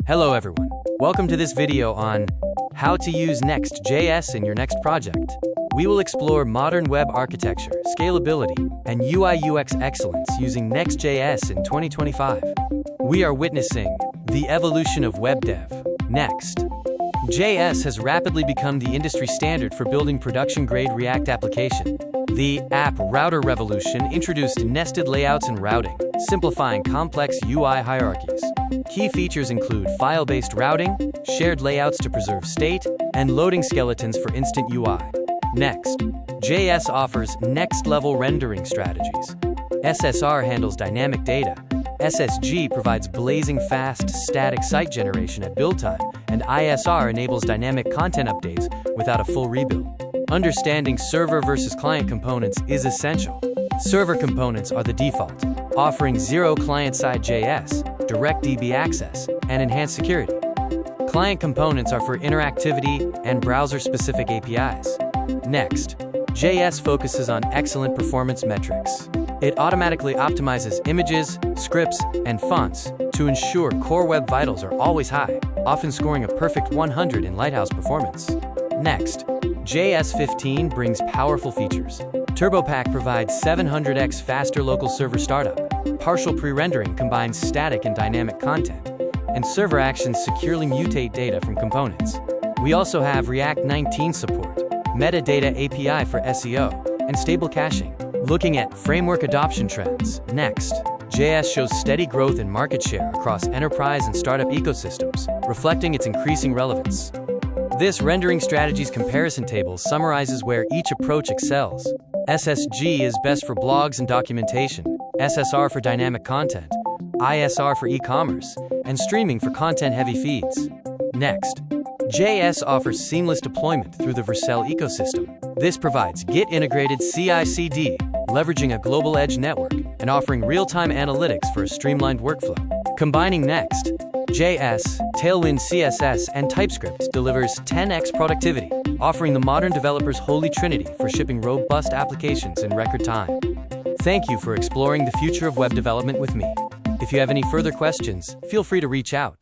Hello everyone. Welcome to this video on how to use Next.js in your next project. We will explore modern web architecture, scalability, and UI/UX excellence using Next.js in 2025. We are witnessing the evolution of web dev. Next.js has rapidly become the industry standard for building production-grade React application. The app router revolution introduced nested layouts and routing, simplifying complex UI hierarchies. Key features include file-based routing, shared layouts to preserve state, and loading skeletons for instant UI. Next.js offers next-level rendering strategies. SSR handles dynamic data. SSG provides blazing fast static site generation at build time, and ISR enables dynamic content updates without a full rebuild. Understanding server versus client components is essential. Server components are the default, offering zero client-side JS, direct DB access, and enhanced security. Client components are for interactivity and browser-specific APIs. Next.js focuses on excellent performance metrics. It automatically optimizes images, scripts, and fonts to ensure core web vitals are always high, often scoring a perfect 100 in Lighthouse performance. Next.js 15 brings powerful features. TurboPack provides 700x faster local server startup. Partial pre-rendering combines static and dynamic content, and server actions securely mutate data from components. We also have React 19 support, metadata API for SEO, and stable caching. Looking at framework adoption trends, Next.js shows steady growth in market share across enterprise and startup ecosystems, reflecting its increasing relevance. This rendering strategies comparison table summarizes where each approach excels. SSG is best for blogs and documentation, SSR for dynamic content, ISR for e-commerce, and streaming for content-heavy feeds. Next.js offers seamless deployment through the Vercel ecosystem. This provides Git-integrated CI/CD, leveraging a global edge network, and offering real-time analytics for a streamlined workflow. Combining Next.js, Tailwind CSS, and TypeScript delivers 10x productivity, offering the modern developer's holy trinity for shipping robust applications in record time. Thank you for exploring the future of web development with me. If you have any further questions, feel free to reach out.